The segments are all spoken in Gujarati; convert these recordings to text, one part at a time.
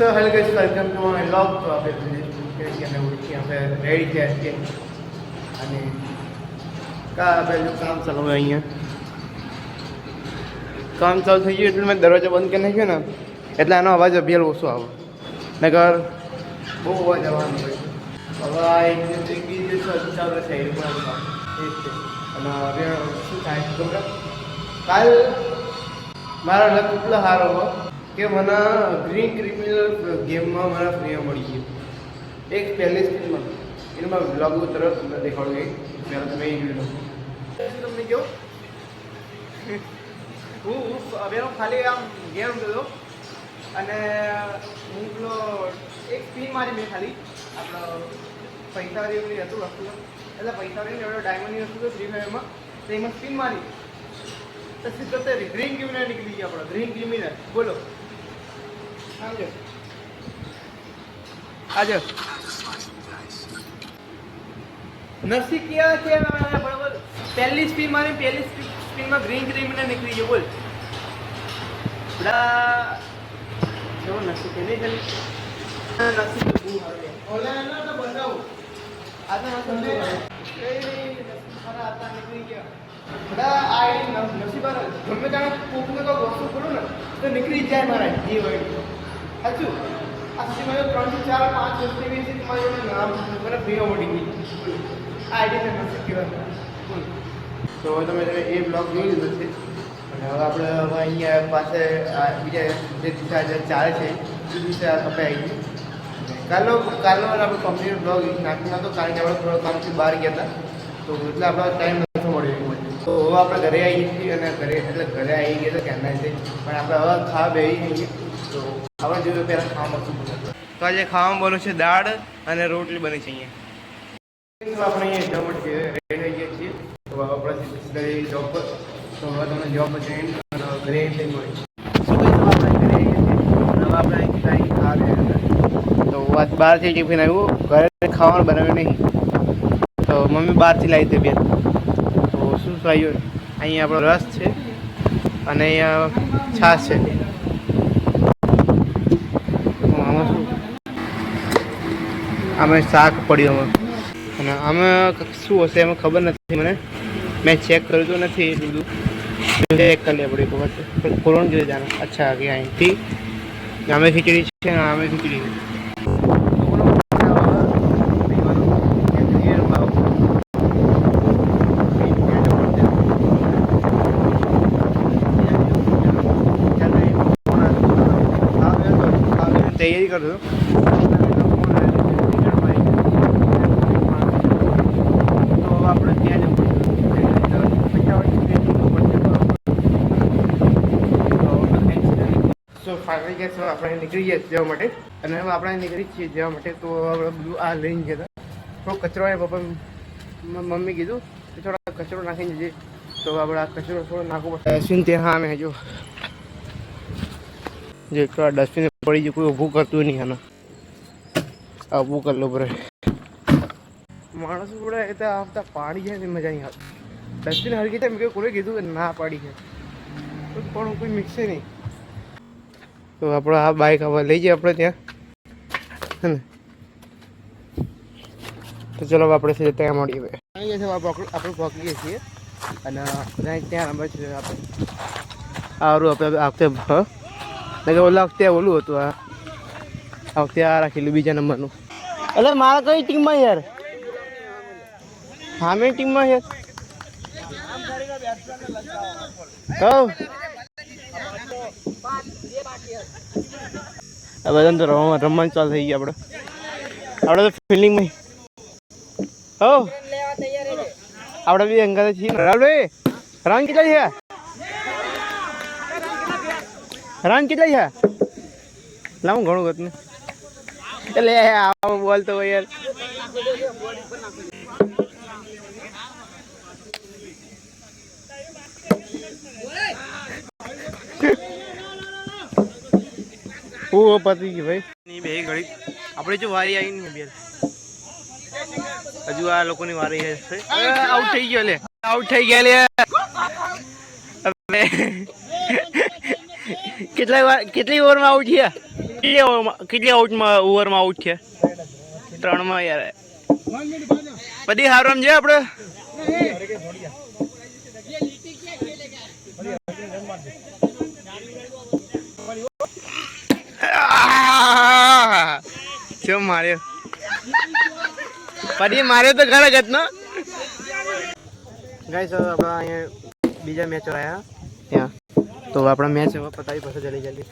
So hello guys welcome to my vlog तो આપણે ઉઠી આપણે રેડી થયા છીએ અને પહેલું કામ ચાલુ હોય અહીંયા કામ ચાલુ થઈ ગયું એટલે મેં દરવાજો બંધ કરી નાખ્યો ને એટલે આનો અવાજ અભિયાલ ઓછો આવે નગર બહુ અવાજ આવવાનો હોય હવે આ એક દિવસ ચાલુ છે એ પણ અને હવે શું થાય ખબર કાલ મારો લક એટલો સારો હતો કે મને ગ્રીન ક્રિમિનલ ગેમમાં મારા ફ્રીમાં મળી ગયું એક પહેલી સ્પીડમાં એમાં બ્લોગ તરફ તમને દેખાડું એક પહેલાં તમે એ જોઈ લો તમને કહો હું હવે ખાલી આમ ગેમ ગયો અને હું પેલો એક સ્પિન મારી મેં ખાલી આપણો પૈસાવાળી હતું વસ્તુ એટલે પૈસાવાળી એવડો ડાયમંડની વસ્તુ તો ફ્રી ફાયરમાં તો એમાં સ્પિન મારી તો સીધો તે ગ્રીન ક્રિમિનલ નીકળી ગયા આપણો ગ્રીન ક્રિમિનલ બોલો આવજો આજો નસીબ ક્યાં છે બરાબર પહેલી સ્પિન મારી પહેલી સ્પિનમાં ગ્રીન ક્રિમિનલ નીકળી ગયો બોલ બડા જો નસીબ કે નહીં નસીબ તો બહુ આવે ઓલા ના તો બતાવો આ તો તમને ખરા હતા નીકળી ગયા બડા આ નસીબ ગમે ત્યાં કોકને તો વસ્તુ કરું ને તો નીકળી જાય મારા જે હોય સાચું આ સુધી 3 થી 4 5 વર્ષની વેચી તમારી નામ મને ફ્રીઓ મળી ગઈ આ આઈડી ને નસીબ કહેવાય તો તમે એ બ્લોગ જોઈ લીધો છે અને હવે આપણે હવે અહીંયા પાસે બીજા જે દિશા જે ચાલે છે એ દિશા આપણે આવી ગઈ કાલનો આપણે કંપનીનો બ્લોગ નાખી નહોતો કારણ કે આપણે થોડો કામથી બહાર ગયા હતા તો એટલે આપણો ટાઈમ નહોતો મળ્યો તો હવે આપણે ઘરે આવી છીએ અને ઘરે આવી ગયા તો ક્યારના છે પણ આપણે હવે ખાવા બેસી જઈએ તો આપણે જોયું પહેલાં ખાવામાં શું બને તો આજે ખાવામાં બન્યું છે દાળ અને રોટલી બની છે અહીંયા આપણે અહીંયા જવા માટે રેડી થઈ ગયા છીએ તો આપણે સીધા જોબ પર તો હવે તમને જોબ પર જઈને ઘરે થઈ મળી શું કહી આપણે ઘરે આવીએ છીએ હવે આપણે અહીં ખાવા ગયા તો આજ બહારથી ટિફિન આવ્યું ઘરે ખાવાનું બનાવ્યું નહીં તો મમ્મી બહારથી લાવી દે બેન તો શું આવ્યું અહીંયા આપણો રસ છે અને અહીંયા છાશ છે આમાં શું આમાં શાક પડ્યું અને આમાં શું હશે એમાં ખબર નથી મને મેં ચેક કર્યું તો નથી એટલું બધું ચેક કરી લે પડી ખબર છે પણ ખોલવાનું જોઈએ જાણે અચ્છા કે અહીંથી આમે ખીચડી છે ને આમે ખીચડી તૈયારી કરજો તો આપણે ત્યાં જવું સો ફાઇનલી ગયા છો આપણે નીકળી ગયા જવા માટે અને હવે આપણે નીકળી છીએ જવા માટે તો આપણે બધું આ લઈને ગયા હતા થોડો કચરો એ પપ્પા મમ્મી કીધું કે થોડા કચરો નાખીને જઈએ તો આપણે આ કચરો થોડો નાખવો પડશે શું ત્યાં હા મેં જો જે ડસ્ટબિન પડી ગયું કોઈ ઊભું કરતું નહીં આને ઊભું કરી લો બરે માણસ પડે એ તો આવતા પાડી જાય ને મજા નહીં આવતી ડસ્ટબિન હરકી થાય મેં કોઈ કીધું કે ના પાડી છે પણ કોઈ મિક્સે નહીં તો આપણે આ બાઇક હવે લઈ જઈએ આપણે ત્યાં હે ને તો ચલો આપણે ત્યાં મળીએ આપણે પહોંચીએ છીએ અને ત્યાં નંબર છે આપણે સારું આપણે આ વખતે ઓલા વખતે ઓલું હતું આ વખતે આ રાખેલું બીજા નંબરનું એટલે મારા કઈ ટીમમાં યાર હા મેં ટીમમાં યાર કહું બધાને તો રમવાનું ચાલુ થઈ ગયું આપણે તો ફિલ્ડિંગમાં હો આપણે બી અંગાતે છીએ રાહુલભાઈ રન કેટલા છે રન કેટલા છે લાવું ઘણું ગત ને એટલે આવું બોલતો હોય યાર ઓ પતી ગઈ ભાઈ ની બે ઘડી આપણે જો વારી આવી ને બે હજુ આ લોકોની વારી છે આઉટ થઈ ગયો લે આઉટ થઈ ગયા લે કેટલી ઓવરમાં આઉટ થયા કેટલી આઉટમાં ઓવરમાં આઉટ છે? 3 યાર. પછી હારું આમ છે આપણે. શું માર્યો? પછી માર્યો તો ખરા જ નો. ગાઈસ આપણે અહીંયા બીજા મેચ રહ્યા ત્યાં, તો આપણા મેચ હવે પતાવી પછી જલ્દી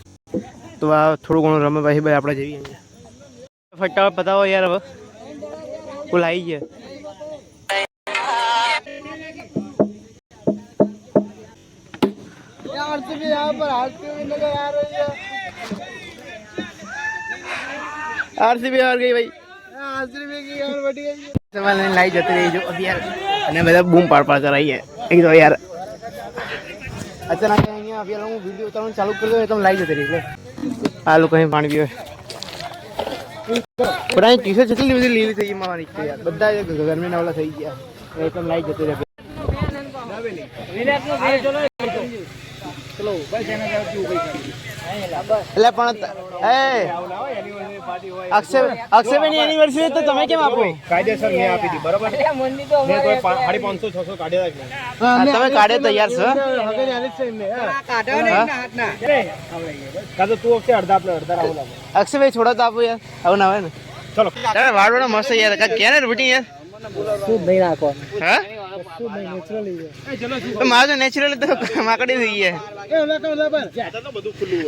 તો આ થોડું ઘણું રમે પછી ભાઈ આપણે જઈએ અહીંયા. ફટાફટ પતાવો યાર, હવે ફૂલ આવી ગયા. आरसीबी हार गई भाई. आरसीबी की यार बटी गई. सवाल लाइव जते रही जो अभी यार અને બધા બૂમ પાડ કરાઈ है एक तो यार अचानक અહીંયા અભી હું વિડિયો ઉતારવાનું ચાલુ કરી દઉં એકદમ લાઈવ જતી રહી એટલે આ લોકો અહીં પાણી પીવે. પણ અહીં ટી-શર્ટ જેટલી બધી લીલી થઈ ગઈ મારી છે યાર, બધા ગરમીના ઓલા થઈ ગયા એકદમ લાઈવ જતી રહી. ચલો બસ એને જાવ ક્યુ ભાઈ એટલે પણ અક્ષયની એનિવર્સરી તો તમે કેમ આપો? કાયદેસર મેં આપી દી બરાબર. મેં તો 550 600 કાઢ્યા રાખી. તમે કાઢે તૈયાર છો? કાતો તું વખતે અડધા આપણે અડધા રાહુલ આપો. અક્ષયભાઈ છોડો તો આપો યાર, આવું ના હોય ને. ચલો તમે વાળવાનો મસ્ત યાર, કે ને રૂટી યાર શું નહીં રાખો. હા શું નહીં નેચરલી તો મારે તો નેચરલી તો માકડી થઈ ગયા.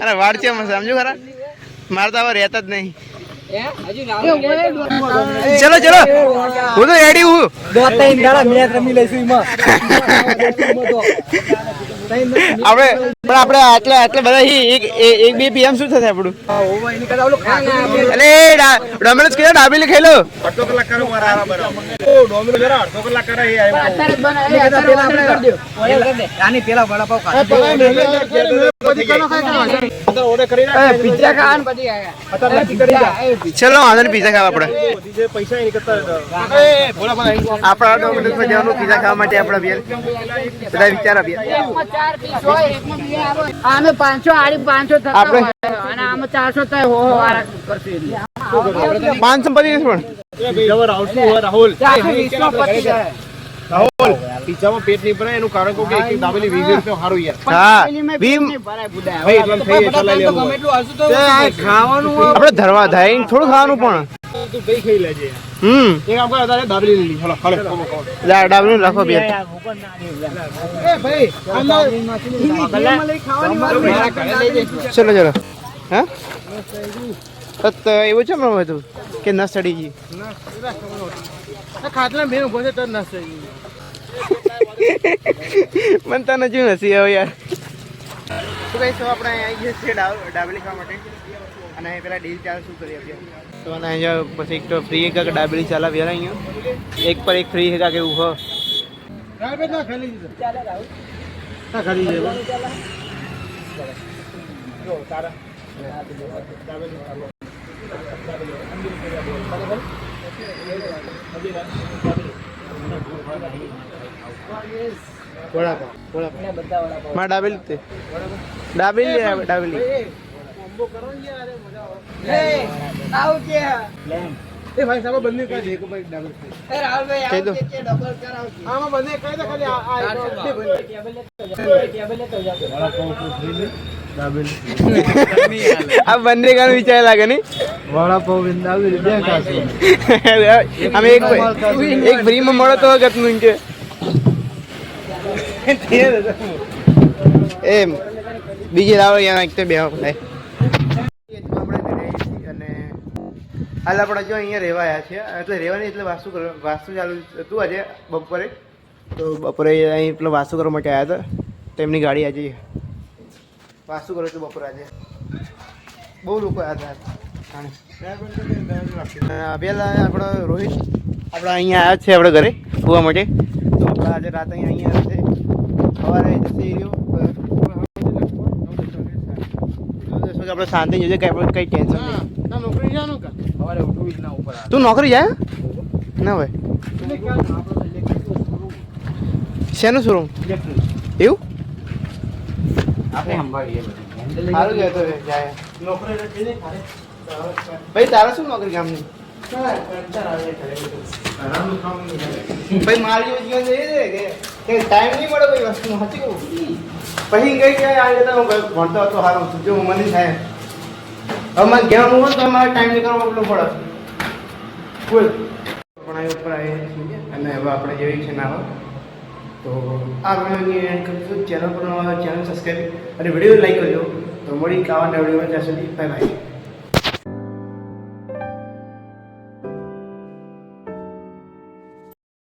અરે વાળ છે સમજો ખરા, મારે તો હવે રહેતા જ નહીં. ચલો ચલો હું તો રેડી હું. આપણે પણ આપણે આટલે બધા એક બે પીએમ શું થશે આપણું? અરે ડોમિનોઝ કીધું ડાબેલી ખાઈ લો. અડધો કલાક કરો બરાબર. ઓ ડોમિનો જરા અડધો કલાક કરે આની પેલા વડાપાવ ખાધો ઓર્ડર કરી નાખ. પિઝા ખાવાનું પછી અત્યારે નક્કી કરી જા. ચલો વાંધો નહીં, પીઝા ખાવા આપણે જે પૈસા એની કરતા આપણા ડોમિનોઝમાં જવાનું પીઝા ખાવા માટે આપણે બધા વિચાર આપીએ. આમે 500 આડી 500 થતા હોય અને આમે 400 થાય હો વારા કરશે. 500 પડી પણ રાહુલ પિઝામાં પેટ નહીં ભરાય એનું કારણ કહું કે એક દાબેલી 20 રૂપિયા સારું યાર. હા ભાઈ એટલા થઈ ચલા લેવું આપણે ધરવા થાય થોડું ખાવાનું પણ તું દહીં ખાઈ લેજે. એક કામ કર તારે દાબેલી લઈ લી. હાલો હાલો ડાબલું રાખો બે. એ ભાઈ ચલો ચલો. હા તો એવું છે મને બધું કે ન સડી ગઈ ખાટલા મેં ઉભો છે તો ન સહી. મને તને જો નથી હવે યાર. તો ભાઈ સૌ આપણે આવી ગયા છીએ ડાબેલી ખાવા માટે અને પેલા ડીલ ચાલ શું કરીએ આપણે તો અને અહીંયા પછી એક તો ફ્રી એક ડાબેલી ચલાવી અહીંયા એક પર એક ફ્રી છે કે એવું હો ના ખાલી ના ખાલી જો તારા માં ડાબેલી તે ડાબેલી ડાબેલી એ ભાઈ સાહેબ બંને કહી દે કે ભાઈ ડબલ એ રાહુલ ભાઈ કહી દો. ડબલ કરાવ આમાં બંને કહી દે ખાલી આ આ બંને ગાનું વિચાર લાગે નહીં વડાપાવ વિંદાવી બે કાશે અમે એક ફ્રીમાં મળો તો ગતનું કે એમ બીજી લાવો યાર એક તો બે થાય. અને હાલ આપણે જો અહીંયા રહેવા આવ્યા છીએ એટલે રહેવાની એટલે વાસ્તુ ચાલુ હતું આજે બપોરે તો બપોરે અહીં પેલો વાસ્તુ કરવા માટે આવ્યા હતા તો એમની ગાડી આજે વાસ્તુ કર્યું હતું બપોરે આજે બહુ લોકો આવ્યા હતા. પહેલાં આપણો રોહિત આપણે અહીંયા આવ્યા છે આપણે ઘરે સુવા માટે તો આપણે આજે રાત અહીંયા રહેશે સવારે જશે રહ્યો આપણે શાંતિ જોઈએ કંઈ આપણે કંઈ ટેન્શન નહીં. નોકરી જાનું કા સવારે ઉઠવી ના ઉપર તું નોકરી જાય ના ભાઈ શેનું શોરૂમ એવું આપણે સંભાળીએ સારું કહેતો હોય જાય નોકરી નથી ને ખાલી ભાઈ તારા શું નોકરી કામની ભાઈ મારી જેવું જીવન જઈ છે કે ટાઈમ નહીં મળે કોઈ વસ્તુનો સાચી કહું પછી કઈ કે આ જતા હું ભણતો હતો સારું જો મને થાય હવે મારે કહેવાનું હોય તો મારે ટાઈમ નીકળવા એટલું પડે ફૂલ પણ આ ઉપર આવી છીએ અને હવે આપણે જેવી છે ના તો આ વિડીયોની એન્ડ કરીશું ચેનલ પર ચેનલ સબસ્ક્રાઈબ અને વિડીયો લાઈક કરજો તો મળી કાવાના વિડીયોમાં ત્યાં સુધી બાય બાય